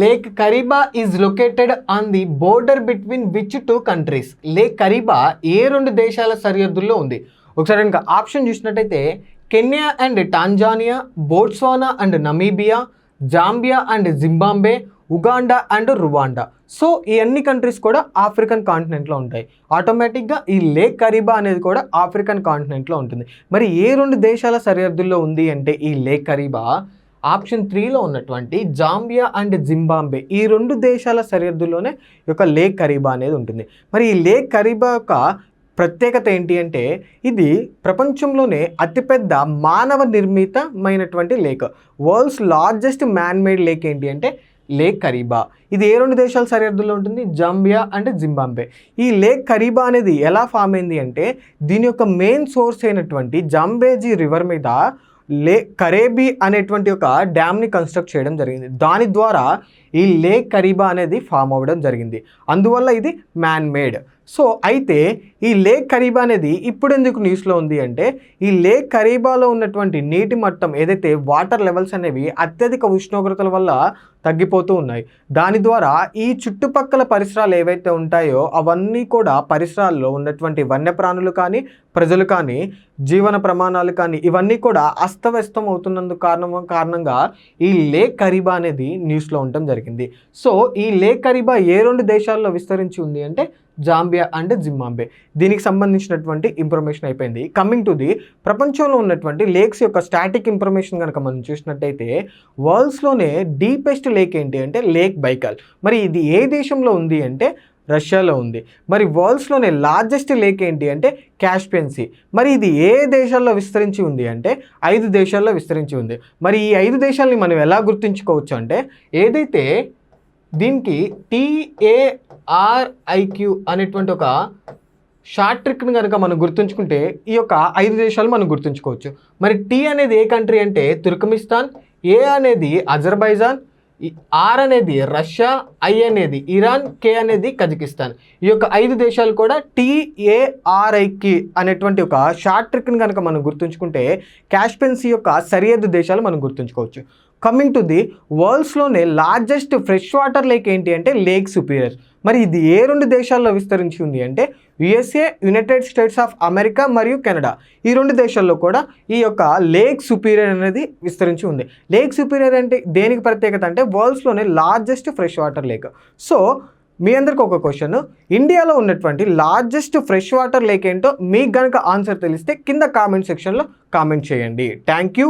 Lake Kariba is located on the border between which two countries? Lake Kariba ఏ రెండు దేశాల సరిహద్దుల్లో ఉంది? ఒకసారి ఇంకా ఆప్షన్ చూసినట్టయితే Kenya and Tanzania, Botswana and Namibia, Zambia and Zimbabwe, Uganda and Rwanda. So ఈ అన్ని కంట్రీస్ కూడా ఆఫ్రికన్ కాంటినెంట్లో ఉంటాయి. ఆటోమేటిక్గా ఈ లేక్ కరీబా అనేది కూడా ఆఫ్రికన్ కాంటినెంట్లో ఉంటుంది. మరి ఏ రెండు దేశాల సరిహద్దుల్లో ఉంది అంటే ఈ లేక్ కరీబా ఆప్షన్ 3లో ఉన్నటువంటి జాంబియా అండ్ జింబాబ్వే ఈ రెండు దేశాల సరిహద్దుల్లోనే ఈ యొక్క లేక్ కరీబా అనేది ఉంటుంది. మరి ఈ లేక్ కరీబా యొక్క ప్రత్యేకత ఏంటి అంటే ఇది ప్రపంచంలోనే అతిపెద్ద మానవ నిర్మితమైనటువంటి lake. World's largest man made lake ఏంటి అంటే లేక్ కరీబా. ఇది ఏ రెండు దేశాల సరిహద్దుల్లో ఉంటుంది? Zambia and Zimbabwe. ఈ లేక్ కరీబా అనేది ఎలా ఫామ్ అయింది అంటే దీని యొక్క మెయిన్ సోర్స్ అయినటువంటి జాంబేజీ రివర్ మీద కరేబీ అనేటువంటి ఒక డ్యామ్ని కన్స్ట్రక్ట్ చేయడం జరిగింది. దాని ద్వారా ఈ లేక్ కరీబా అనేది ఫామ్ అవ్వడం జరిగింది. అందువల్ల ఇది మ్యాన్ మేడ్. సో అయితే ఈ లేక్ కరీబా అనేది ఇప్పుడు ఎందుకు న్యూస్లో ఉంది అంటే ఈ లేక్ కరీబాలో ఉన్నటువంటి నీటి మట్టం ఏదైతే వాటర్ లెవెల్స్ అనేవి అత్యధిక ఉష్ణోగ్రతల వల్ల తగ్గిపోతూ ఉన్నాయి. దాని ద్వారా ఈ చుట్టుపక్కల పరిసరాలు ఏవైతే ఉంటాయో అవన్నీ కూడా పరిసరాల్లో ఉన్నటువంటి వన్యప్రాణులు కానీ ప్రజలు కానీ జీవన ప్రమాణాలు కానీ ఇవన్నీ కూడా అస్తవ్యస్తం అవుతున్నందుకు కారణంగా ఈ లేక్ కరీబా అనేది న్యూస్లో ఉండటం జరిగింది. సో ఈ లేక్ కరీబా ఏ రెండు దేశాల్లో విస్తరించి ఉంది అంటే జాంబియా అండ్ జింబాబ్వే. దీనికి సంబంధించినటువంటి ఇన్ఫర్మేషన్ అయిపోయింది. కమింగ్ టు ది ప్రపంచంలో ఉన్నటువంటి లేక్స్ యొక్క స్టాటిక్ ఇన్ఫర్మేషన్ కనుక మనం చూసినట్టయితే వరల్డ్స్లోనే డీపెస్ట్ లేక్ ఏంటి అంటే లేక్ బైకాల్. మరి ఇది ఏ దేశంలో ఉంది అంటే రష్యాలో ఉంది. మరి వరల్డ్స్లోనే లార్జెస్ట్ లేక్ ఏంటి అంటే కాస్పియన్ సీ. మరి ఇది ఏ దేశాల్లో విస్తరించి ఉంది అంటే 5 దేశాల్లో విస్తరించి ఉంది. మరి ఈ 5 దేశాలని మనం ఎలా గుర్తుంచుకోవచ్చు అంటే ఏదైతే దీనికి TARIQ అనేటువంటి ఒక షార్ట్ ట్రిక్ని కనుక మనం గుర్తుంచుకుంటే ఈ యొక్క 5 దేశాలు మనం గుర్తుంచుకోవచ్చు. మరి టీ అనేది ఏ కంట్రీ అంటే తుర్కమిస్తాన్, ఏ అనేది అజర్బైజాన్, ఆర్ అనేది రష్యా, ఐ అనేది ఇరాన్, కే అనేది కజకిస్తాన్. ఈ యొక్క 5 దేశాలు కూడా TARIQ అనేటువంటి ఒక షార్ట్ ట్రిక్ని కనుక మనం గుర్తుంచుకుంటే కాస్పియన్ సీ యొక్క సరిహద్దు దేశాలు మనం గుర్తుంచుకోవచ్చు. కమింగ్ టు ది వరల్డ్స్లోనే లార్జెస్ట్ ఫ్రెష్ వాటర్ లేక్ ఏంటి అంటే లేక్ సుపీరియర్. మరి ఇది ఏ రెండు దేశాల్లో విస్తరించి ఉంది అంటే USA, United states of America మరియు కెనడా. ఈ రెండు దేశాల్లో కూడా ఈ యొక్క లేక్ సుపీరియర్ అనేది విస్తరించి ఉంది. లేక్ సుపీరియర్ అంటే దేనికి ప్రత్యేకత అంటే వరల్డ్స్లోనే largest fresh water lake. So మీ అందరికి ఒక క్వశ్చన్, ఇండియాలో ఉన్నటువంటి లార్జెస్ట్ ఫ్రెష్ వాటర్ లేక్ ఏంటో మీకు కనుక ఆన్సర్ తెలిస్తే కింద కామెంట్ సెక్షన్లో కామెంట్ చేయండి. Thank you.